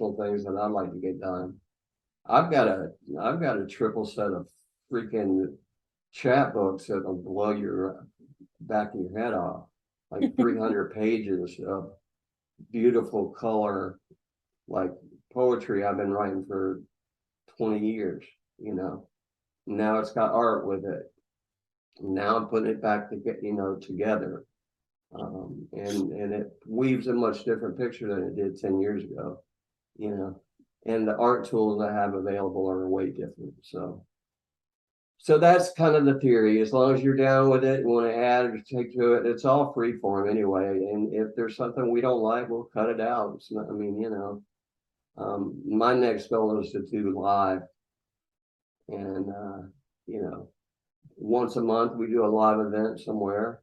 things that I'd like to get done. I've got a triple set of freaking chapbooks that'll blow your back of your head off, like 300 pages of beautiful color, like poetry I've been writing for 20 years, you know. Now it's got art with it. Now I'm putting it back to get, together. And it weaves a much different picture than it did 10 years ago, you know. And the art tools I have available are way different. So that's kind of the theory. As long as you're down with it, you want to add or take to it, it's all free form anyway. And if there's something we don't like, we'll cut it out. It's not, I mean, my next goal is to do live. And, once a month we do a live event somewhere.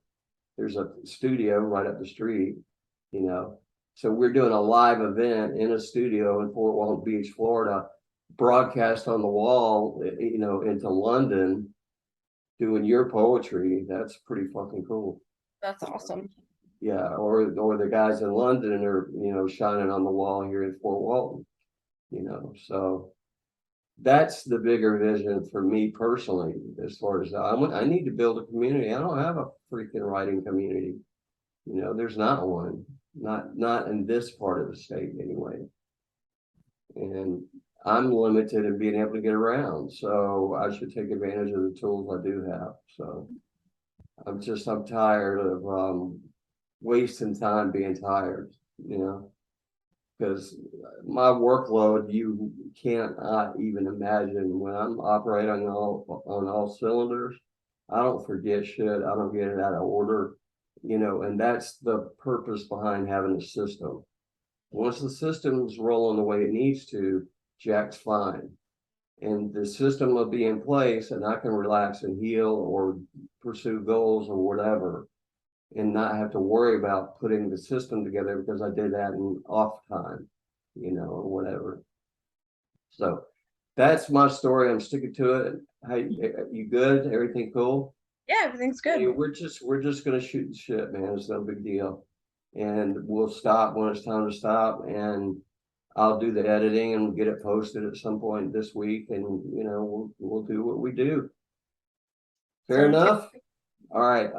There's a studio right up the street, you know. So we're doing a live event in a studio in Fort Walton Beach, Florida, broadcast on the wall, into London, doing your poetry. That's pretty fucking cool. That's awesome. Yeah, or the guys in London are, shining on the wall here in Fort Walton, so that's the bigger vision for me personally. As far as I need to build a community. I don't have a freaking writing community. There's not one, not in this part of the state anyway. And I'm limited in being able to get around, so I should take advantage of the tools I do have. So I'm tired of wasting time being tired, because my workload, you can't even imagine. When I'm operating on all cylinders, I don't forget shit. I don't get it out of order, and that's the purpose behind having a system. Once the system's rolling the way it needs to, Jack's fine. And the system will be in place, and I can relax and heal or pursue goals or whatever, and not have to worry about putting the system together because I did that in off time, or whatever. So that's my story. I'm sticking to it. Hey, you good? Everything cool? Yeah, everything's good. Hey, we're just gonna shoot the shit, man. It's no big deal. And we'll stop when it's time to stop, and I'll do the editing and get it posted at some point this week, and we'll do what we do. Fair enough. All right.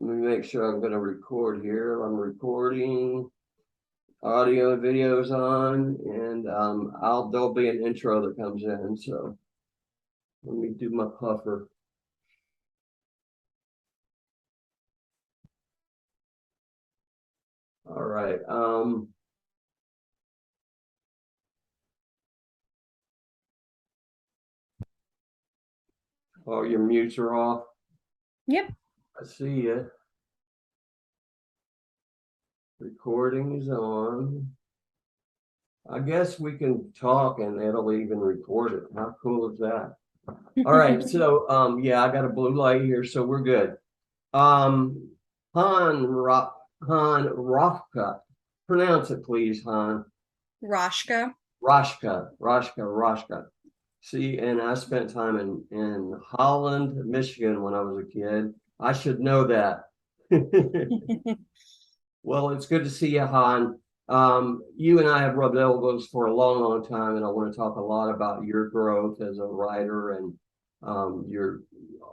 Let me make sure I'm going to record here. I'm recording. Audio and videos on, and there'll be an intro that comes in. So let me do my puffer. All right. Oh, your mutes are off. Yep. I see it. Recording is on. I guess we can talk and it'll even record it. How cool is that? All right. So yeah, I got a blue light here, so we're good. Han Rofka. Pronounce it, please, Han. Raschke. Raschke. See, and I spent time in Holland, Michigan when I was a kid. I should know that. Well, it's good to see you, Han. You and I have rubbed elbows for a long, long time, and I want to talk a lot about your growth as a writer and your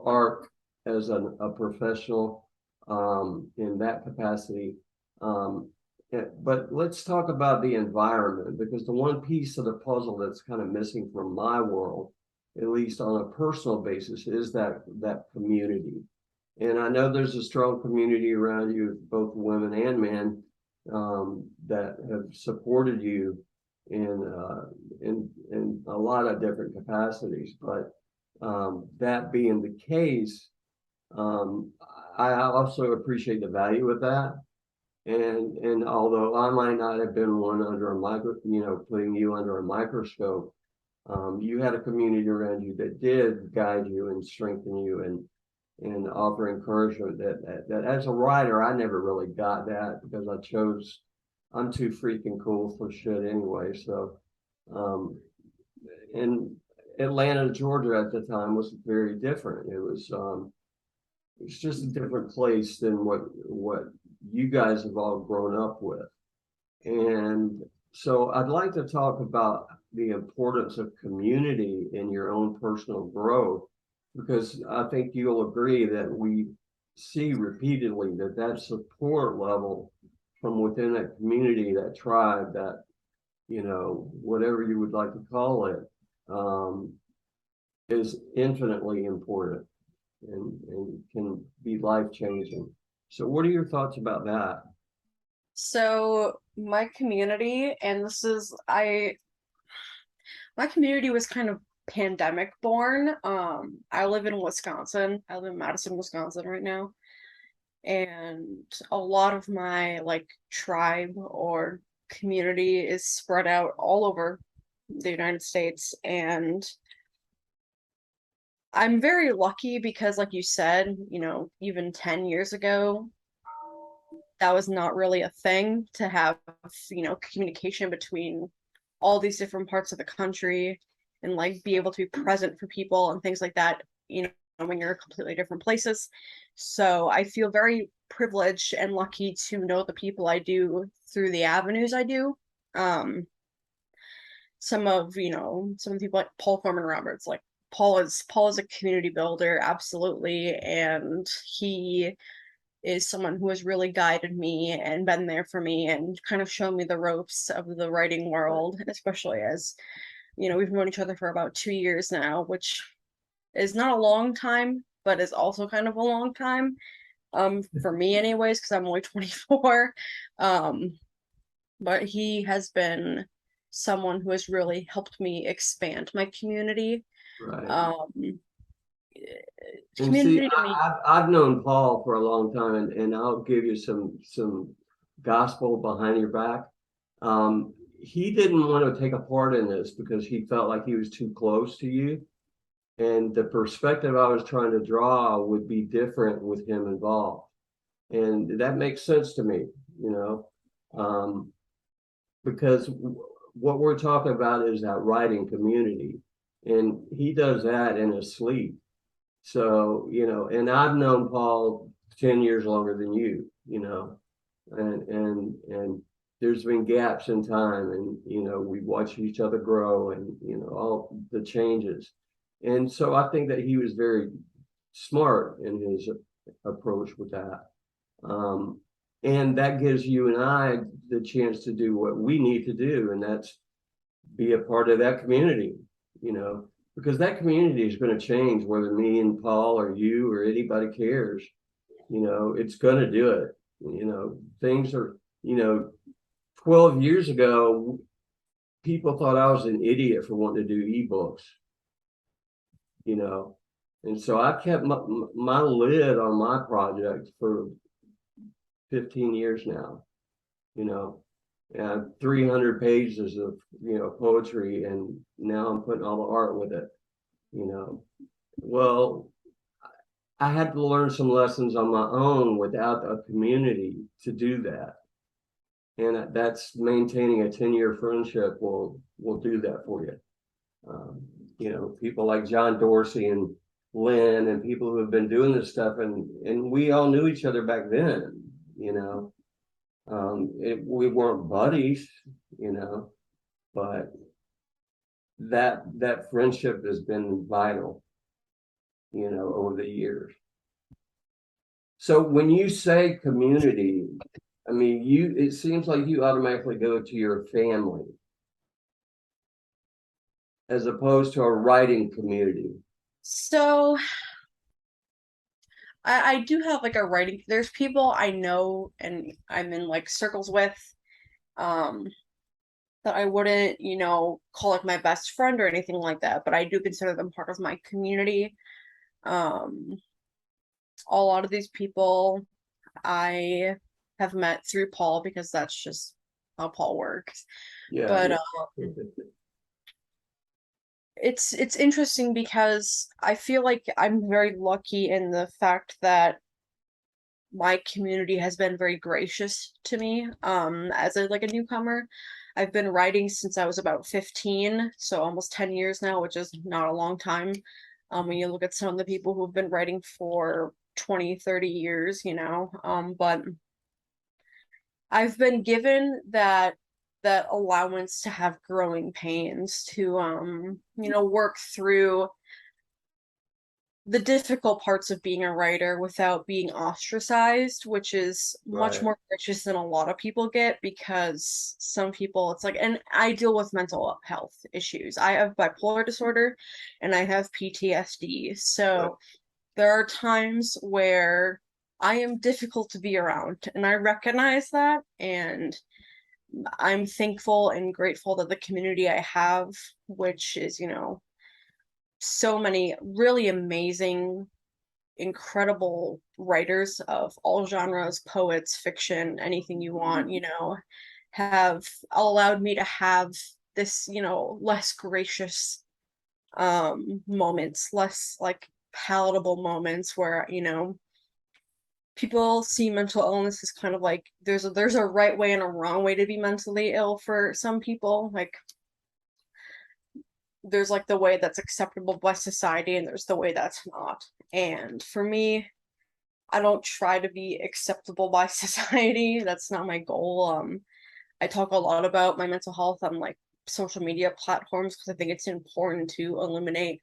arc as a professional in that capacity. But let's talk about the environment, because the one piece of the puzzle that's kind of missing from my world, at least on a personal basis, is that community. And I know there's a strong community around you, both women and men, that have supported you in a lot of different capacities. But that being the case, I also appreciate the value of that. And although I might not have been one under a putting you under a microscope, you had a community around you that did guide you and strengthen you and offer encouragement that as a writer, I never really got that because I'm too freaking cool for shit anyway. So, in Atlanta, Georgia at the time was very different. It's just a different place than what you guys have all grown up with. And so I'd like to talk about the importance of community in your own personal growth, because I think you'll agree that we see repeatedly that that support level from within that community, that tribe, that, whatever you would like to call it, um, is infinitely important and can be life changing. So, what are your thoughts about that? So my community, and my community was kind of pandemic born. I live in Wisconsin. I live in Madison, Wisconsin right now. And a lot of my like tribe or community is spread out all over the United States. And I'm very lucky because, like you said, even 10 years ago, that was not really a thing to have, communication between all these different parts of the country and like be able to be present for people and things like that, when you're in completely different places. So I feel very privileged and lucky to know the people I do through the avenues I do. Um, some of the people like Paul Foreman Roberts, like Paul is a community builder, absolutely, and he is someone who has really guided me and been there for me and kind of shown me the ropes of the writing world, especially as, we've known each other for about 2 years now, which is not a long time, but is also kind of a long time, for me anyways, because I'm only 24. Um, but he has been someone who has really helped me expand my community. Right. Um, And see, community to me. I've known Paul for a long time, and I'll give you some gospel behind your back. He didn't want to take a part in this because he felt like he was too close to you, and the perspective I was trying to draw would be different with him involved, and that makes sense to me, you know, um, because what we're talking about is that writing community, and he does that in his sleep. So, and I've known Paul 10 years longer than you, and there's been gaps in time and, we watch each other grow and, all the changes. And so I think that he was very smart in his approach with that. Um, and that gives you and I the chance to do what we need to do, and that's be a part of that community, you know, because that community is going to change whether me and Paul or you or anybody cares. It's going to do it. Things are, 12 years ago, people thought I was an idiot for wanting to do ebooks, you know. And so I kept my lid on my project for 15 years now, you know, and 300 pages of, poetry. And now I'm putting all the art with it, you know. Well, I had to learn some lessons on my own without a community to do that. And that's maintaining a 10-year friendship will do that for you. Um, people like John Dorsey and Lynn and people who have been doing this stuff, and we all knew each other back then, you know. We weren't buddies, you know, but that friendship has been vital, over the years. So when you say community, I mean, it seems like you automatically go to your family as opposed to a writing community. So I do have like a writing, there's people I know and I'm in like circles with, um, that I wouldn't, call like my best friend or anything like that, but I do consider them part of my community. Um, a lot of these people I have met through Paul because that's just how Paul works. Yeah, But yeah. it's interesting because I feel like I'm very lucky in the fact that my community has been very gracious to me, as a like a newcomer. I've been writing since I was about 15, so almost 10 years now, which is not a long time. When you look at some of the people who've been writing for 20, 30 years, but I've been given that allowance to have growing pains, to work through the difficult parts of being a writer without being ostracized, which is much Right, more gracious than a lot of people get, because some people, it's like, and I deal with mental health issues. I have bipolar disorder and I have PTSD. right, So there are times where I am difficult to be around, and I recognize that. And I'm thankful and grateful that the community I have, which is, so many really amazing, incredible writers of all genres, poets, fiction, anything you want, have allowed me to have this, less gracious moments, less like palatable moments where, people see mental illness as kind of like there's a right way and a wrong way to be mentally ill for some people. Like there's like the way that's acceptable by society and there's the way that's not. And for me, I don't try to be acceptable by society. That's not my goal. I talk a lot about my mental health on like social media platforms because I think it's important to illuminate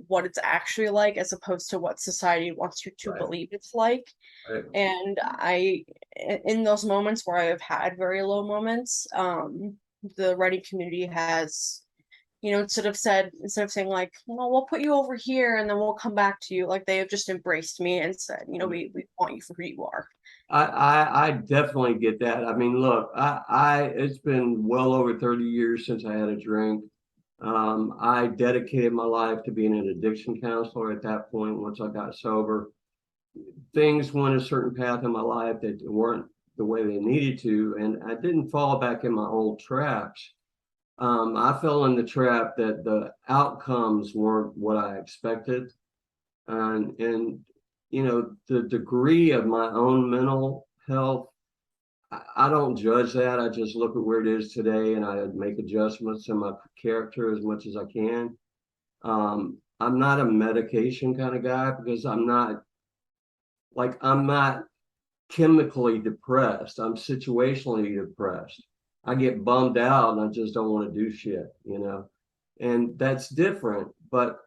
what it's actually like as opposed to what society wants you to right, believe it's like. right. And in those moments where I have had very low moments, the writing community has, instead of saying like, well, we'll put you over here and then we'll come back to you, like they have just embraced me and said, we want you for who you are. I definitely get that. I mean, look, it's been well over 30 years since I had a drink. I dedicated my life to being an addiction counselor at that point. Once I got sober, things went a certain path in my life that weren't the way they needed to, and I didn't fall back in my old traps. I fell in the trap that the outcomes weren't what I expected, and the degree of my own mental health, I don't judge that. I just look at where it is today and I make adjustments in my character as much as I can. I'm not a medication kind of guy because I'm not chemically depressed. I'm situationally depressed. I get bummed out and I just don't want to do shit. And that's different. But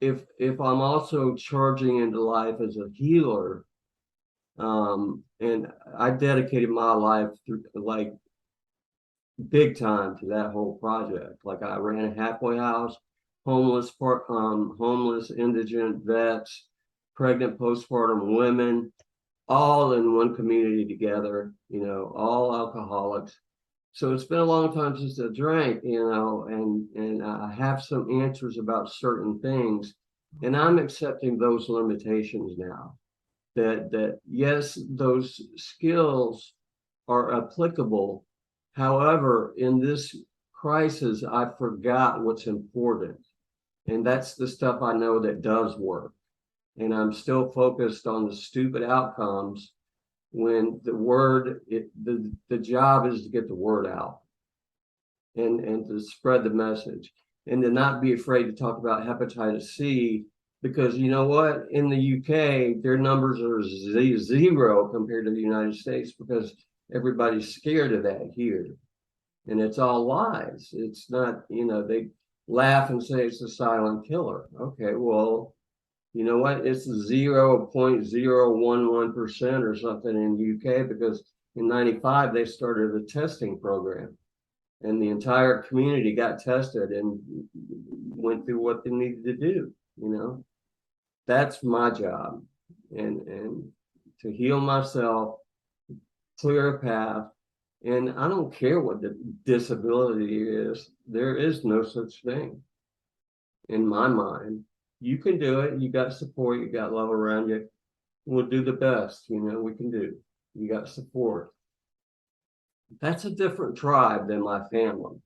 if I'm also charging into life as a healer, and I dedicated my life through like big time to that whole project. Like I ran a halfway house, homeless indigent vets, pregnant postpartum women, all in one community together, all alcoholics. So it's been a long time since I drank, and I have some answers about certain things, and I'm accepting those limitations now. That yes, those skills are applicable. However, in this crisis, I forgot what's important, and that's the stuff I know that does work. And I'm still focused on the stupid outcomes when the job is to get the word out and to spread the message and to not be afraid to talk about hepatitis C, because you know what, in the UK their numbers are zero compared to the United States because everybody's scared of that here, and it's all lies. It's not, they laugh and say it's a silent killer. Okay, well, you know what? It's 0.011% or something in the UK because in 95 they started a testing program and the entire community got tested and went through what they needed to do. That's my job, and to heal myself, clear a path. And I don't care what the disability is. There is no such thing in my mind. You can do it. You got support. You got love around you. We'll do the best, we can do. You got support. That's a different tribe than my family.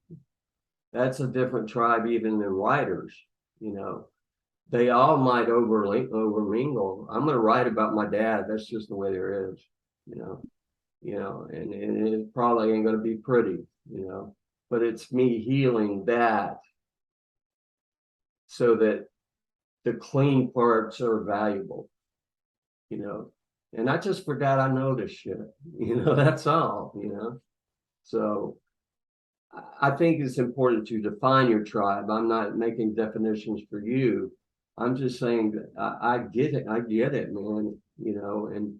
That's a different tribe even than writers. You know, they all might overmingle. I'm going to write about my dad. That's just the way there is. You know, and it probably ain't going to be pretty. But it's me healing that so that the clean parts are valuable. You know, And I just forgot I know this shit, that's all, So I think it's important to define your tribe. I'm not making definitions for you. I'm just saying that I get it. I get it, man. And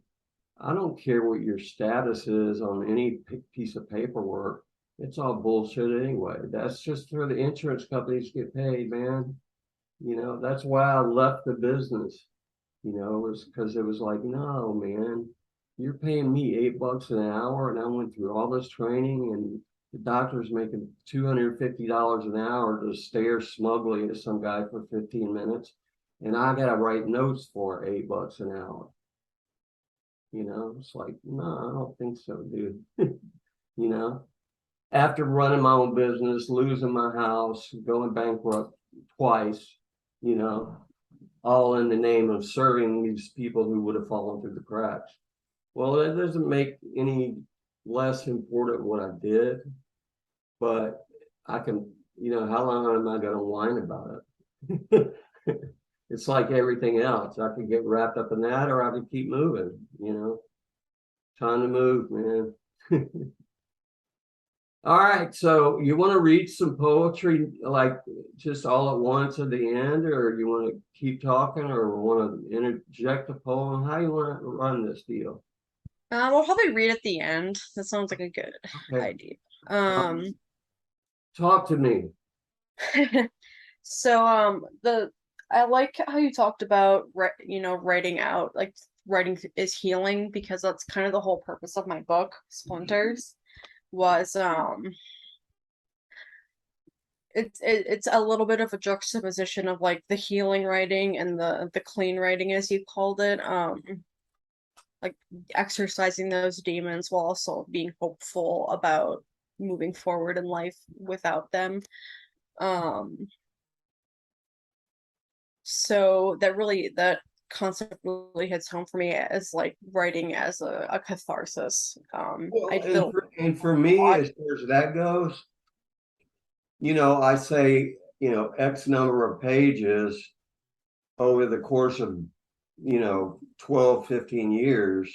I don't care what your status is on any piece of paperwork. It's all bullshit anyway. That's just where the insurance companies get paid, man. That's why I left the business. It was because it was like, no, man, you're paying me $8 an hour, and I went through all this training, and the doctor's making $250 an hour to stare smugly at some guy for 15 minutes, and I gotta write notes for $8 an hour. It's like, no, I don't think so, dude. you know, After running my own business, losing my house, going bankrupt twice, you know, all in the name of serving these people who would have fallen through the cracks. Well, that doesn't make any less important what I did, but I can, how long am I going to whine about it? It's like everything else. I could get wrapped up in that, or I could keep moving. Time to move, man. All right, so you want to read some poetry, like just all at once at the end, or you want to keep talking, or want to interject a poem? How you want to run this deal? We'll probably read at the end. That sounds like a good Okay, idea. talk to me. So the I like how you talked about writing out, like writing is healing, because that's kind of the whole purpose of my book, Splinters, was it's a little bit of a juxtaposition of like the healing writing and the clean writing, as you called it, like exercising those demons while also being hopeful about moving forward in life without them. Um so that concept really hits home for me as like writing as a catharsis. I Well, feel and for a me, lot. as far as that goes, I say, X number of pages over the course of, 12, 15 years.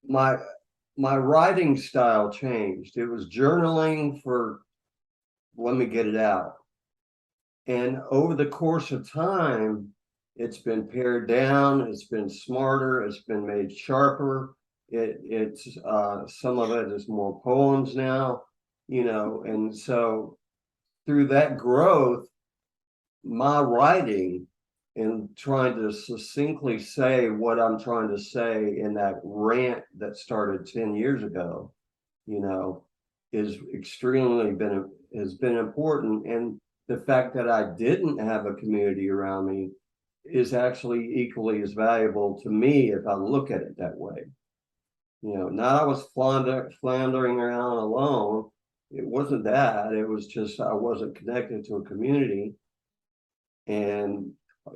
My my writing style changed. It was journaling for let me get it out. And over the course of time, it's been pared down, it's been smarter, it's been made sharper. It's some of it is more poems now, and so through that growth, my writing and trying to succinctly say what I'm trying to say in that rant that started 10 years ago, you know, is extremely has been important. And the fact that I didn't have a community around me is actually equally as valuable to me if I look at it that way. Not I was floundering around alone. It wasn't that. It was just I wasn't connected to a community and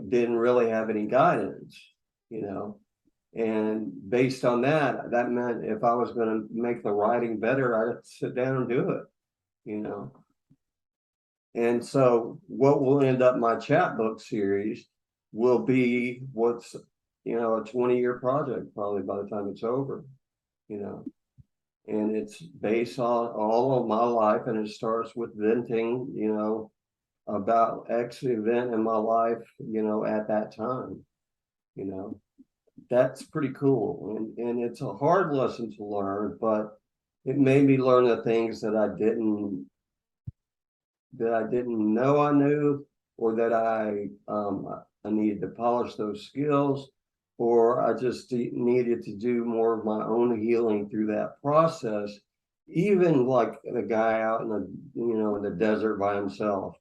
didn't really have any guidance, you know. And based on that, that meant if I was going to make the writing better, I'd sit down and do it, you know. And so, what will end up my chapbook series will be what's, a 20-year project probably by the time it's over, you know. And it's based on all of my life, and it starts with venting, about X event in my life, at that time, you know. That's pretty cool. And it's a hard lesson to learn, but it made me learn the things that I didn't know I knew, or that I needed to polish those skills, or I just needed to do more of my own healing through that process. Even like the guy out in the desert by himself,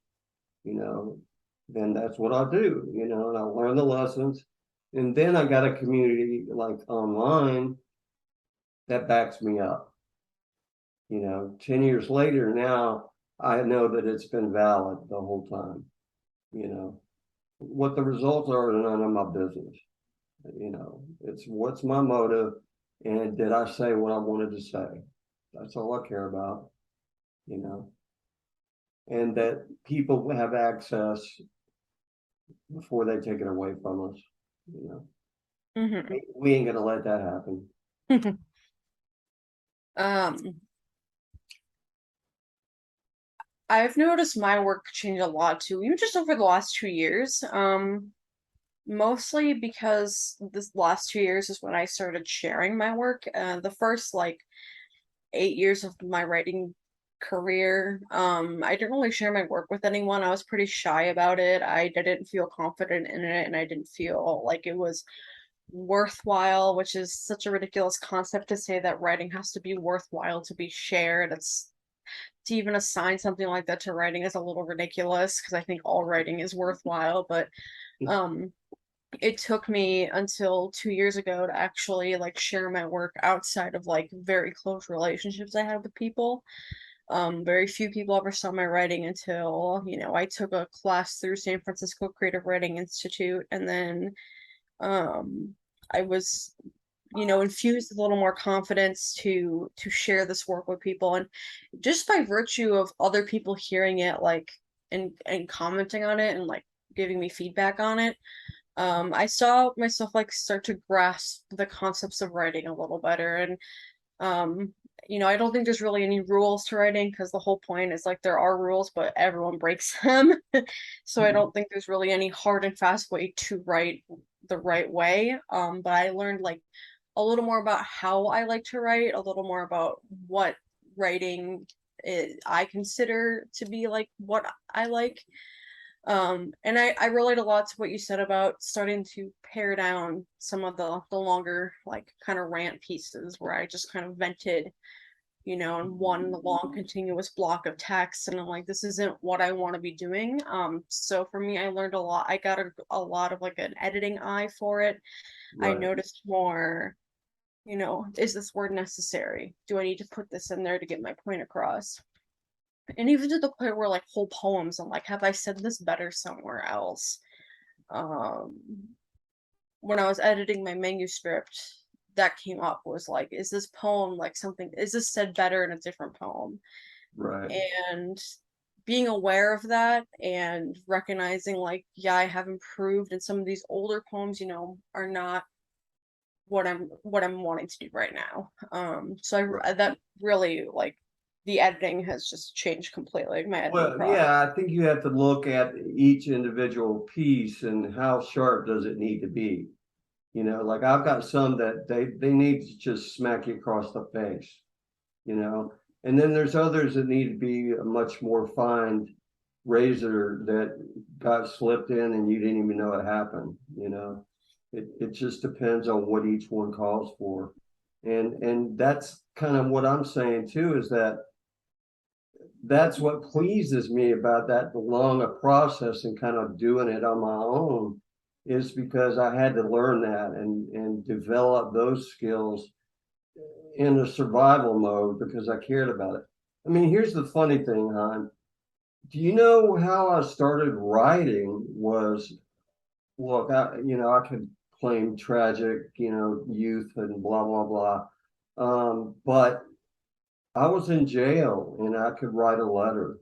you know, then that's what I do, and I learn the lessons. And then I got a community like online that backs me up. 10 years later now, I know that it's been valid the whole time. What the results are is none of my business. It's what's my motive, and did I say what I wanted to say? That's all I care about, you know, and that people have access before they take it away from us. you know. Hmm. We ain't gonna let that happen. Um, I've noticed my work change a lot too, even just over the last 2 years. Mostly because this last 2 years is when I started sharing my work. The first like 8 years of my writing career, I didn't really share my work with anyone. I was pretty shy about it. I didn't feel confident in it, and I didn't feel like it was worthwhile, which is such a ridiculous concept to say that writing has to be worthwhile to be shared. It's to even assign something like that to writing is a little ridiculous because I think all writing is worthwhile, but um it took me until 2 years ago to actually like share my work outside of like very close relationships I had with people. Very few people ever saw my writing until, I took a class through San Francisco Creative Writing Institute, and then um I was, infused with a little more confidence to share this work with people. And just by virtue of other people hearing it, like, and commenting on it and like giving me feedback on it, I saw myself like start to grasp the concepts of writing a little better. And um, I don't think there's really any rules to writing because the whole point is like there are rules, but everyone breaks them. So I don't think there's really any hard and fast way to write the right way. But I learned like a little more about how I like to write, a little more about what writing I consider to be like what I like. And I relate a lot to what you said about starting to pare down some of the longer, like kind of rant pieces where I just kind of vented, in one long continuous block of text, and I'm like, this isn't what I want to be doing. So for me, I learned a lot. I got a lot of like an editing eye for it. I Right. noticed more, is this word necessary? Do I need to put this in there to get my point across? And even to the point where like whole poems, I'm like, have I said this better somewhere else? Um, when I was editing my manuscript, that came up was like, is this poem like something? Is this said better in a different poem? Right. And being aware of that and recognizing like, yeah, I have improved, and some of these older poems, are not what I'm wanting to do right now. So Right. that really like the editing has just changed completely, my editing Well, process. yeah, I think you have to look at each individual piece and how sharp does it need to be. Like I've got some that they need to just smack you across the face, you know. And then there's others that need to be a much more fined razor that got slipped in and you didn't even know it happened. It just depends on what each one calls for. And that's kind of what I'm saying too, is that that's what pleases me about that long a process and kind of doing it on my own, is because I had to learn that and develop those skills in a survival mode because I cared about it. I mean, here's the funny thing, hon. Do you know how I started writing was, look, I could claim tragic, youth and blah, blah, blah. But I was in jail and I could write a letter,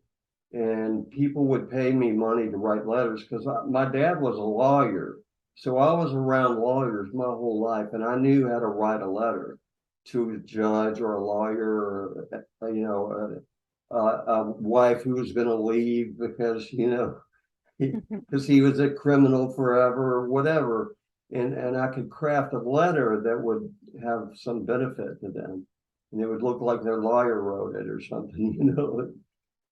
and people would pay me money to write letters because my dad was a lawyer. So I was around lawyers my whole life, and I knew how to write a letter to a judge or a lawyer or, a wife who was going to leave because, because he was a criminal forever or whatever. And I could craft a letter that would have some benefit to them. And it would look like their lawyer wrote it or something,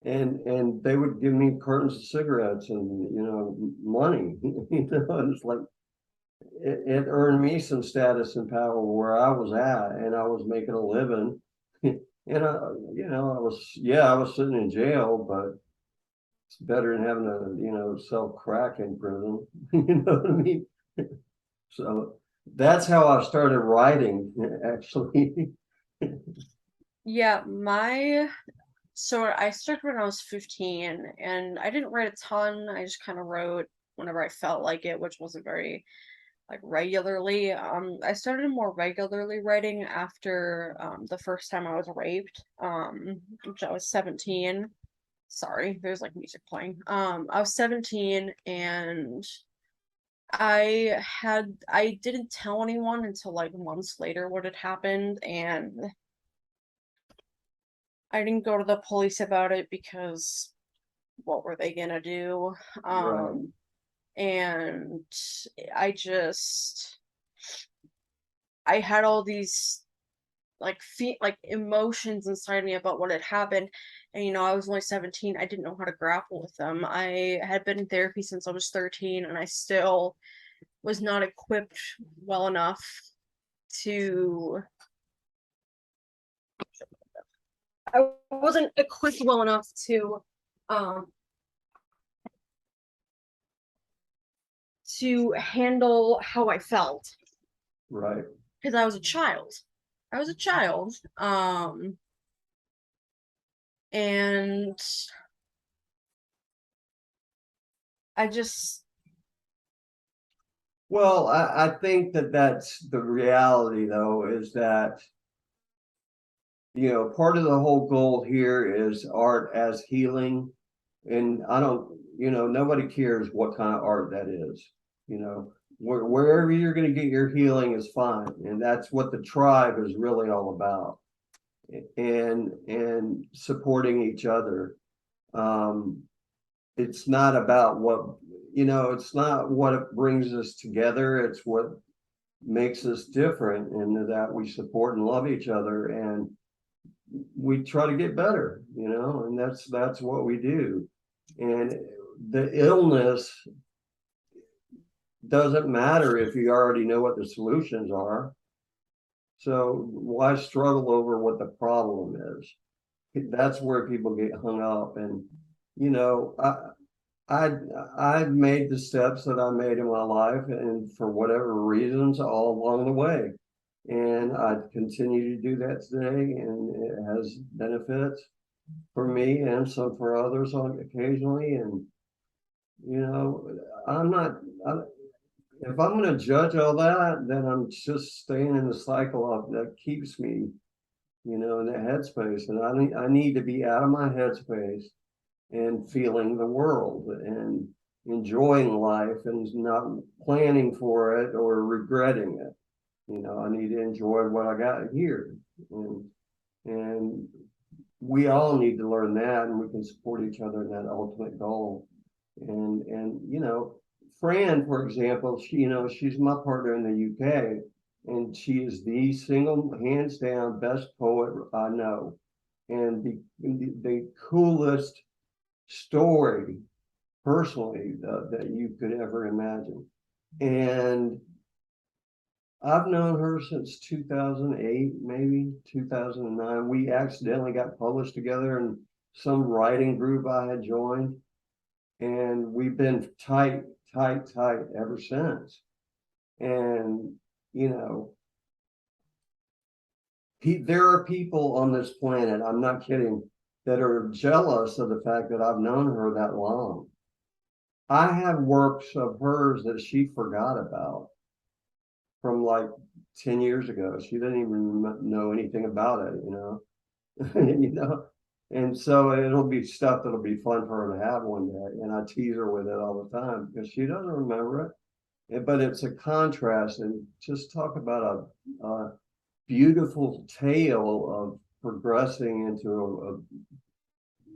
and they would give me cartons of cigarettes and money. And it's like it earned me some status and power where I was at, and I was making a living. And I was sitting in jail, but it's better than having to sell crack in prison. You know what I mean? So that's how I started writing, actually. Yeah, so I started when I was 15, and I didn't write a ton. I just kind of wrote whenever I felt like it, which wasn't very like regularly. I started more regularly writing after the first time I was raped, which I was 17. Sorry, there's like music playing. I was 17, and I didn't tell anyone until like months later what had happened, and I didn't go to the police about it because what were they gonna do? Right. Um, and I just I had all these like emotions inside me about what had happened, and I was only 17. I didn't know how to grapple with them. I had been in therapy since I was 13, and I still was not equipped well enough to I wasn't equipped well enough um to handle how I felt Right. because I was a child. I was a child. And I just Well, I think that that's the reality, though, is that, part of the whole goal here is art as healing. And I don't, nobody cares what kind of art that is. Wherever you're going to get your healing is fine. And that's what the tribe is really all about. And supporting each other. Um, it's not about it's not what brings us together. It's what makes us different, and that we support and love each other, and we try to get better, and that's what we do. And the illness doesn't matter if you already know what the solutions are. So why struggle over what the problem is? That's where people get hung up. And you know, I I've made the steps that I made in my life, and for whatever reasons, all along the way. And I continue to do that today, and it has benefits for me and some for others on occasionally. And you know, I'm not. I, if I'm going to judge all that, then I'm just staying in the cycle of that keeps me, in that headspace. And I need to be out of my headspace and feeling the world and enjoying life and not planning for it or regretting it. I need to enjoy what I got here. And we all need to learn that, and we can support each other in that ultimate goal. And Fran, for example, she's my partner in the UK, and she is the single hands down best poet I know, and the coolest story personally that you could ever imagine. And I've known her since 2008, maybe 2009. We accidentally got published together in some writing group I had joined, and we've been tight, tight, tight ever since. And, you know, there are people on this planet, I'm not kidding, that are jealous of the fact that I've known her that long. I have works of hers that she forgot about from like 10 years ago. She didn't even know anything about it. you know. And so it'll be stuff that'll be fun for her to have one day. And I tease her with it all the time because she doesn't remember it. But it's a contrast, and just talk about a beautiful tale of progressing into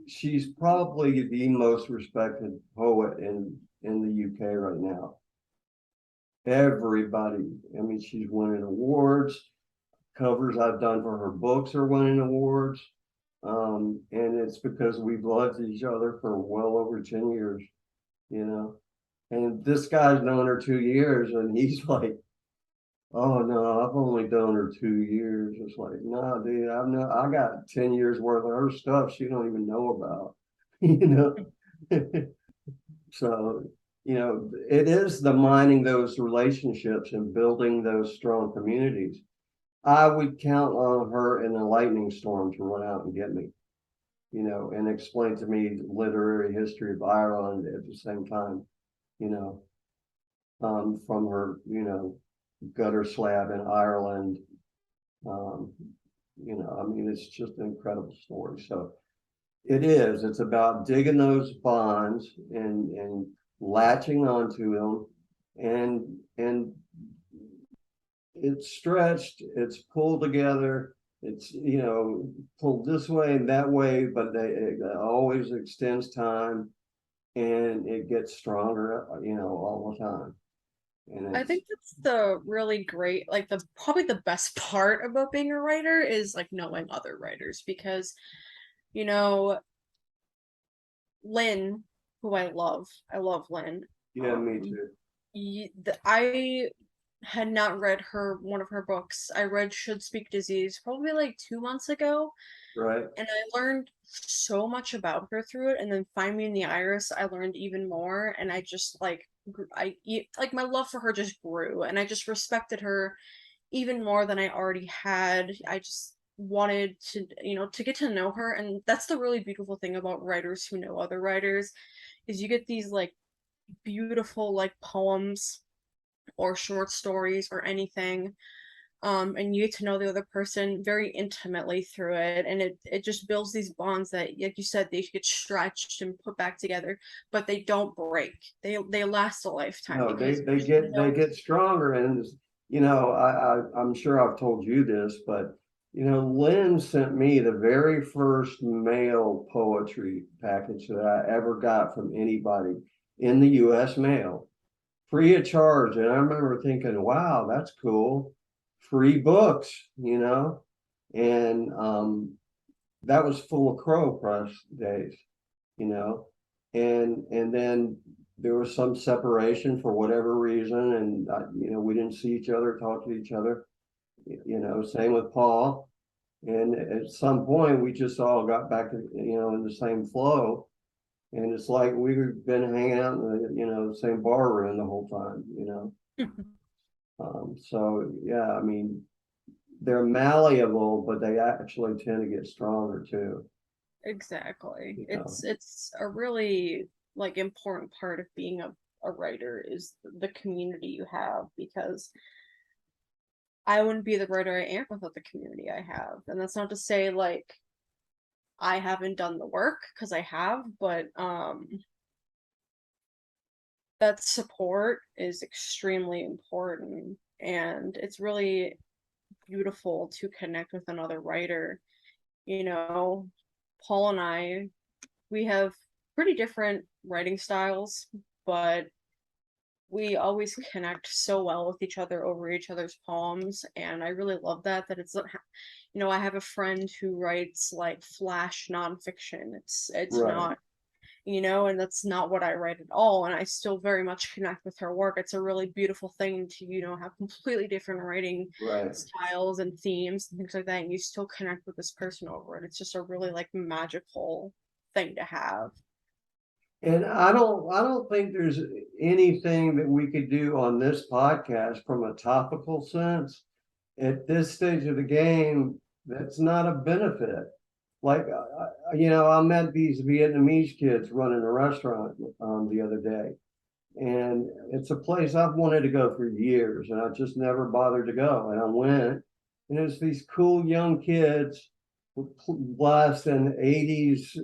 she's probably the most respected poet in the UK right now. Everybody, I mean, she's winning awards. Covers I've done for her books are winning awards. And it's because we've loved each other for well over 10 years, you know. And this guy's known her 2 years, and he's like, oh no, I've only known her 2 years. It's like, no, dude, I got 10 years worth of her stuff she don't even know about, you know. So, it is the mining those relationships and building those strong communities. I would count on her in a lightning storm to run out and get me, and explain to me literary history of Ireland at the same time, you know, from her, gutter slab in Ireland. Um, I mean, it's just an incredible story. So it's about digging those bonds and latching onto them and it's stretched, it's pulled together, it's, you know, pulled this way and that way, but it always extends time and it gets stronger, you know, all the time. And I it's, think that's the really great, like the probably the best part about being a writer is like knowing other writers because, you know, Lynn, who I love Lynn. yeah, me too. I had not read her one of her books. I read Should Speak Disease probably like 2 months ago, Right. and I learned so much about her through it. And then Find Me in the Iris, I learned even more, and I just like like my love for her just grew, and I just respected her even more than I already had. I just wanted to, to get to know her, and that's the really beautiful thing about writers who know other writers is you get these like beautiful like poems or short stories or anything, and you get to know the other person very intimately through it, and it just builds these bonds that, like you said, they get stretched and put back together, but they don't break. They last a lifetime No, because they get stronger, and you know, I'm sure I've told you this, but you know, Lynn sent me the very first mail poetry package that I ever got from anybody in the U.S. mail, free of charge. And I remember thinking, wow, that's cool. Free books, you know, and that was full of Crow Press days, you know, and then there was some separation for whatever reason, and you know, we didn't see each other, talk to each other, you know, same with Paul. And at some point we just all got back to, you know, in the same flow, and it's like we've been hanging out in the, you know, the same bar room the whole time, you know. So yeah, I mean, they're malleable, but they actually tend to get stronger too, Exactly. you know. It's a really like important part of being a writer is the community you have, because I wouldn't be the writer I am without the community I have. And that's not to say like I haven't done the work, because I have, but that support is extremely important, and it's really beautiful to connect with another writer. You know, Paul and I, we have pretty different writing styles, but we always connect so well with each other over each other's poems, and I really love that it's not, I have a friend who writes like flash nonfiction. It's Right, not, and that's not what I write at all, and I still very much connect with her work. It's a really beautiful thing to, have completely different writing right. styles and themes and things like that, and you still connect with this person over it. It's just a really like magical thing to have. And I don't think there's anything that we could do on this podcast from a topical sense at this stage of the game that's not a benefit. Like, you know, I met these Vietnamese kids running a restaurant the other day, and it's a place I've wanted to go for years, and I just never bothered to go. And I went, and it was these cool young kids blasting 80s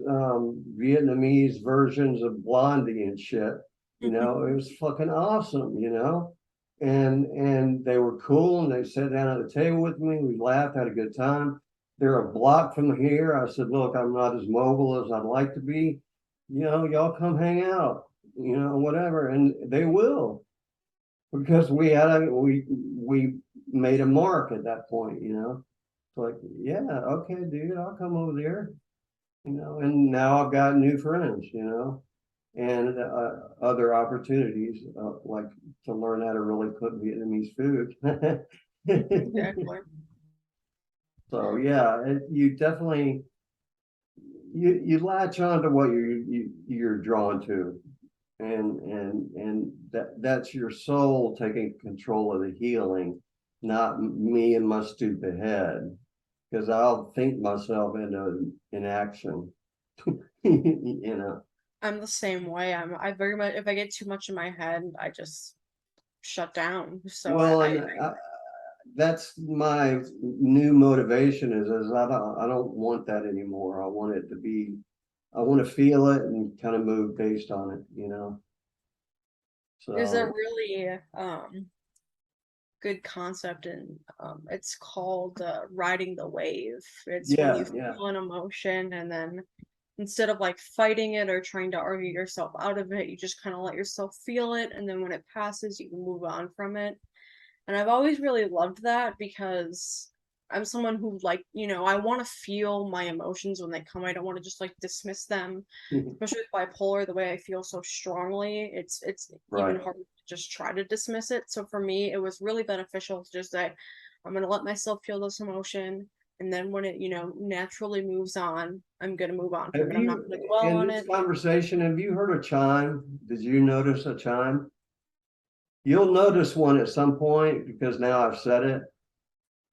Vietnamese versions of Blondie and shit. You know, it was fucking awesome, you know. And they were cool, and they sat down at the table with me. We laughed, had a good time. They're a block from here. I said, look, I'm not as mobile as I'd like to be. You know, y'all come hang out, you know, whatever. And they will, because we made a mark at that point, you know. It's like, yeah, okay, dude, I'll come over there, you know. And now I've got new friends, you know, and other opportunities, like to learn how to really cook Vietnamese food. Exactly. So yeah, you definitely you latch on to what you're drawn to, and that's your soul taking control of the healing, not me and my stupid head, because I'll think myself into inaction. You know. I'm the same way. I very much, if I get too much in my head, I just shut down. So Well, and that's my new motivation is I don't want that anymore. I want it to be, I want to feel it and kind of move based on it, you know. There's a So really good concept and it's called riding the wave. It's when you yeah, yeah. feel an emotion and then instead of like fighting it or trying to argue yourself out of it, you just kind of let yourself feel it and then when it passes, you can move on from it. And I've always really loved that because I'm someone who like, I want to feel my emotions when they come. I don't want to just like dismiss them. Especially with bipolar, the way I feel so strongly, it's even Right. harder to just try to dismiss it. So for me, it was really beneficial to just say, I'm gonna let myself feel this emotion, and then when it, naturally moves on, I'm gonna move on from Have it. I'm not you, gonna dwell in on this it. conversation, have you heard a chime? Did you notice a chime? You'll notice one at some point because now I've said it.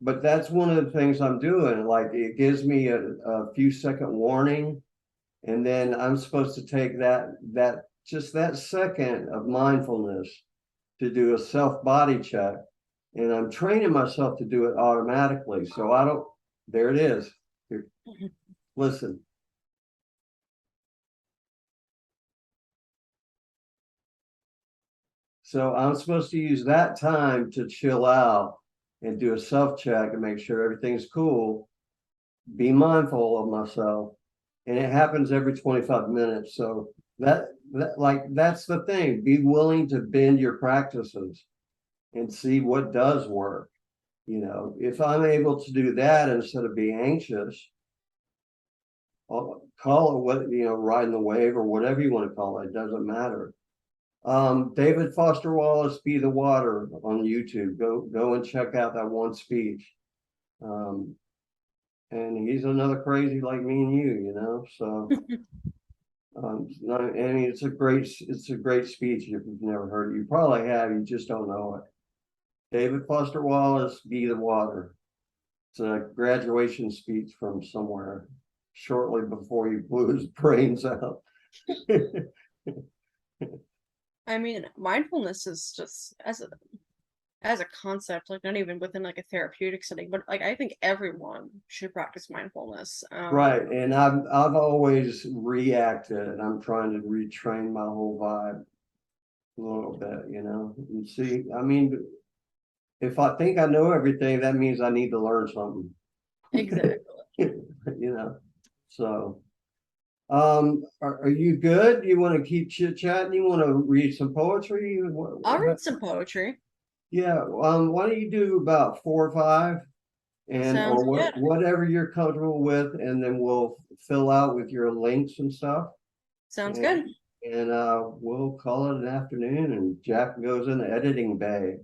But that's one of the things I'm doing. Like it gives me a few second warning, and then I'm supposed to take that just that second of mindfulness to do a self body check. And I'm training myself to do it automatically. So I don't, there it is. Here, listen. So I'm supposed to use that time to chill out and do a self check and make sure everything's cool, be mindful of myself. And it happens every 25 minutes. So that's the thing. Be willing to bend your practices and see what does work. If I'm able to do that instead of being anxious, I'll call it what, riding the wave or whatever you want to call it. It doesn't matter. David Foster Wallace, Be the Water on YouTube. Go and check out that one speech. Um, and he's another crazy like me and you. So I mean, it's a great speech. If you've never heard it, you probably have. You just don't know it. David Foster Wallace, Be the Water. It's a graduation speech from somewhere shortly before he blew his brains out. I mean, mindfulness is just as a concept, like not even within like a therapeutic setting, but like I think everyone should practice mindfulness. Right. And I've always reacted. I'm trying to retrain my whole vibe a little bit. And see, I mean, if I think I know everything, that means I need to learn something. Exactly. you know. So are you good? You want to keep chit chatting? You want to read some poetry? I'll read some poetry. Yeah, why don't you do about 4 or 5 and Sounds or good. whatever you're comfortable with, and then we'll fill out with your links and stuff. Sounds And good. we'll call it an afternoon and Jack goes in the editing bay.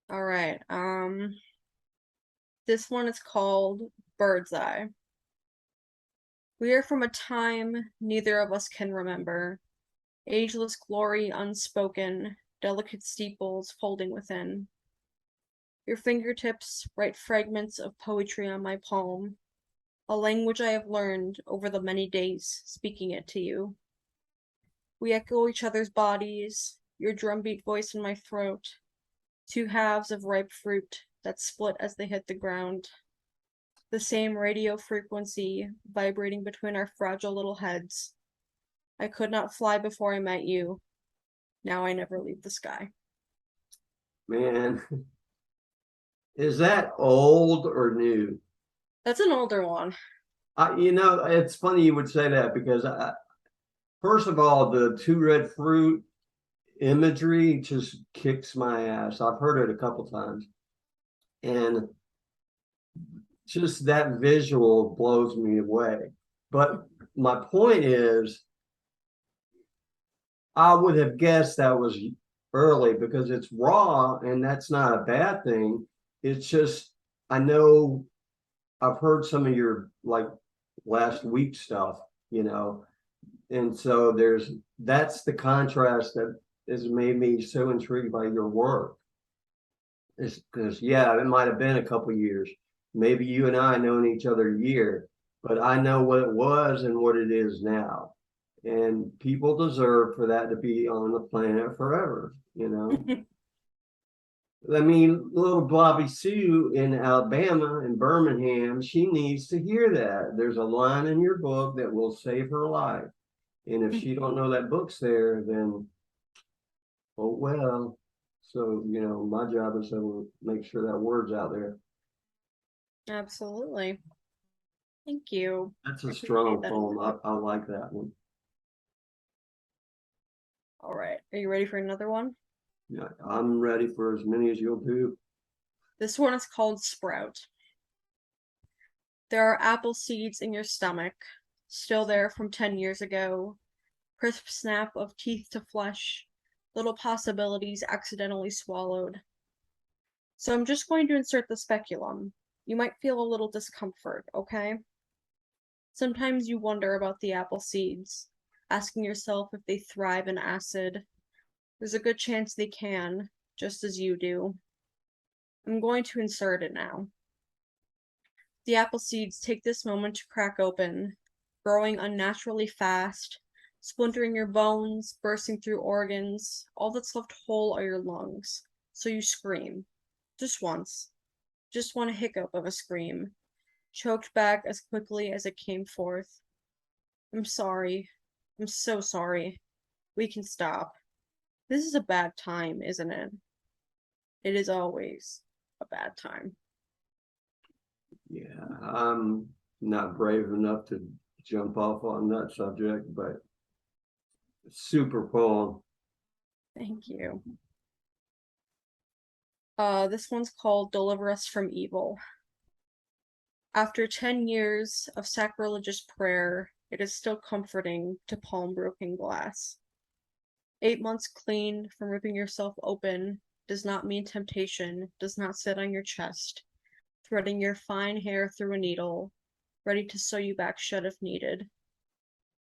All right. This one is called Bird's Eye. We are from a time neither of us can remember. Ageless glory unspoken, delicate steeples folding within. Your fingertips write fragments of poetry on my palm, a language I have learned over the many days speaking it to you. We echo each other's bodies, your drumbeat voice in my throat, two halves of ripe fruit that split as they hit the ground. The same radio frequency vibrating between our fragile little heads. I could not fly before I met you. Now I never leave the sky. Man, is that old or new? That's an older one. It's funny you would say that because first of all, the two red fruit imagery just kicks my ass. I've heard it a couple times. And just that visual blows me away. But my point is, I would have guessed that was early because it's raw and that's not a bad thing. It's just, I know I've heard some of your like last week stuff. And so that's the contrast that has made me so intrigued by your work. It's because, yeah, it might have been a couple years. Maybe you and I known each other a year, but I know what it was and what it is now. And people deserve for that to be on the planet forever. I mean, little Bobby Sue in Alabama, in Birmingham, she needs to hear that. There's a line in your book that will save her life. And if she don't know that book's there, then oh, well. So, my job is to make sure that word's out there. Absolutely. Thank you. That's I a appreciate strong that. poem. I like that one. All right. Are you ready for another one? Yeah, I'm ready for as many as you'll do. This one is called Sprout. There are apple seeds in your stomach, still there from 10 years ago. Crisp snap of teeth to flesh, little possibilities accidentally swallowed. So I'm just going to insert the speculum. You might feel a little discomfort, okay? Sometimes you wonder about the apple seeds, asking yourself if they thrive in acid. There's a good chance they can, just as you do. I'm going to insert it now. The apple seeds take this moment to crack open, growing unnaturally fast, splintering your bones, bursting through organs. All that's left whole are your lungs. So you scream. Just once. Just one hiccup of a scream, choked back as quickly as it came forth. I'm sorry. I'm so sorry. We can stop. This is a bad time, isn't it? It is always a bad time. Yeah, I'm not brave enough to jump off on that subject, but super poem. Thank you. This one's called Deliver Us from Evil. After 10 years of sacrilegious prayer, it is still comforting to palm broken glass. 8 months clean from ripping yourself open does not mean temptation does not sit on your chest, threading your fine hair through a needle, ready to sew you back shut if needed.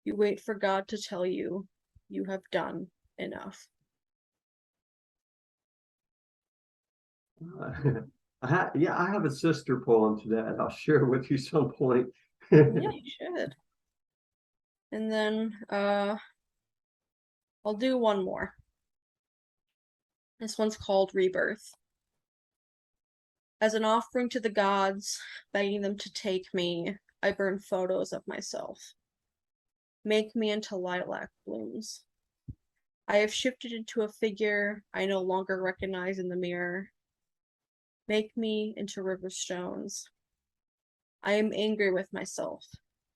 You wait for God to tell you, you have done enough. Yeah, I have a sister poem to that. I'll share with you some point. Yeah, you should. And then I'll do one more. This one's called Rebirth. As an offering to the gods, begging them to take me, I burn photos of myself. Make me into lilac blooms. I have shifted into a figure I no longer recognize in the mirror. Make me into river stones. I am angry with myself,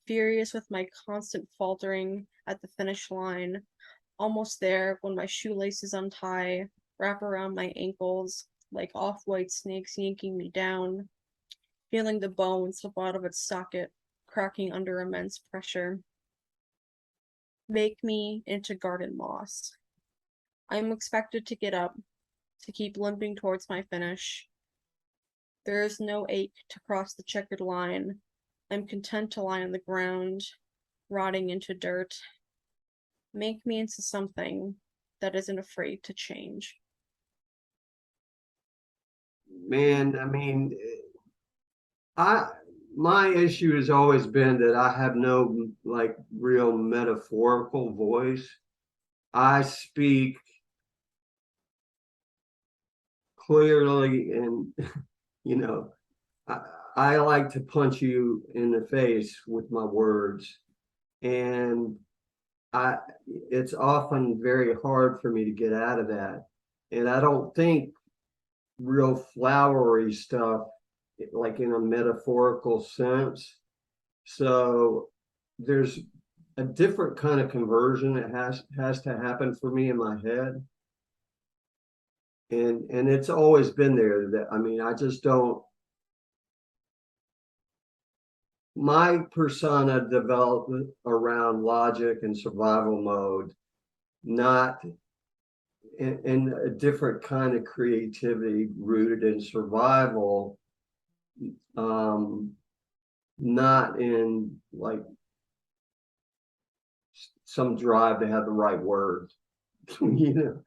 furious with my constant faltering at the finish line, almost there when my shoelaces untie, wrap around my ankles like off-white snakes yanking me down, feeling the bone slip out of its socket, cracking under immense pressure. Make me into garden moss. I am expected to get up, to keep limping towards my finish. There is no ache to cross the checkered line. I'm content to lie on the ground, rotting into dirt. Make me into something that isn't afraid to change. Man, I mean, I my issue has always been that I have no like real metaphorical voice. I speak clearly and you know, I, I like to punch you in the face with my words. And I it's often very hard for me to get out of that. And I don't think real flowery stuff like in a metaphorical sense. So there's a different kind of conversion that has to happen for me in my head. And it's always been there that I mean I just don't my persona developed around logic and survival mode, not in a different kind of creativity rooted in survival, um, not in like some drive to have the right words, you know.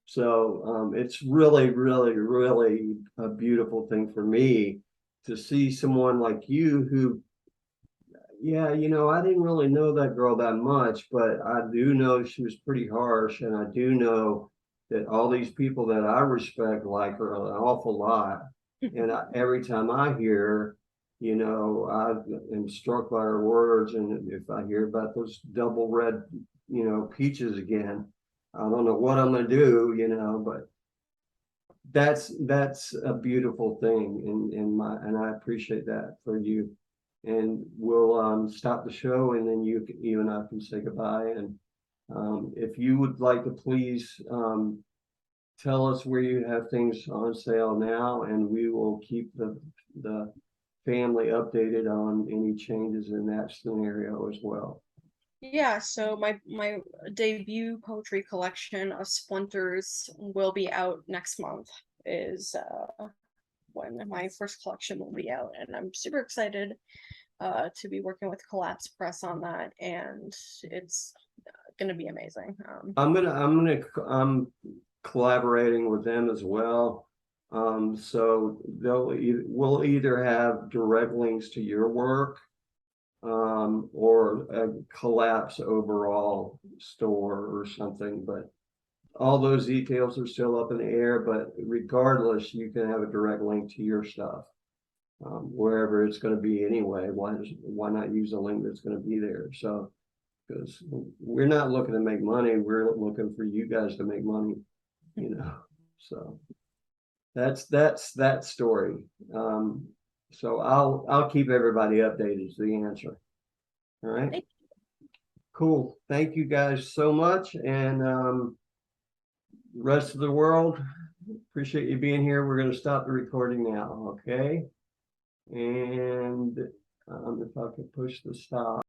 So it's really, really, really a beautiful thing for me to see someone like you who, yeah, I didn't really know that girl that much, but I do know she was pretty harsh, and I do know that all these people that I respect like her an awful lot. And every time I hear her, I am struck by her words. And if I hear about those double red, peaches again, I don't know what I'm gonna do, but that's a beautiful thing and I appreciate that for you. And we'll stop the show and then you and I can say goodbye. And if you would like to please tell us where you have things on sale now, and we will keep the family updated on any changes in that scenario as well. Yeah, so my debut poetry collection of Splinters will be out next month. Is when my first collection will be out, and I'm super excited to be working with Collapse Press on that, and it's gonna be amazing. I'm collaborating with them as well. So we'll either have direct links to your work, or a Collapse overall store or something, but all those details are still up in the air. But regardless, you can have a direct link to your stuff, wherever it's going to be anyway. Why not use a link that's going to be there? So, because we're not looking to make money, we're looking for you guys to make money, So that's that story. So I'll keep everybody updated is the answer. All right. Cool. Thank you guys so much. And rest of the world, appreciate you being here. We're going to stop the recording now. Okay. And if I could push the stop.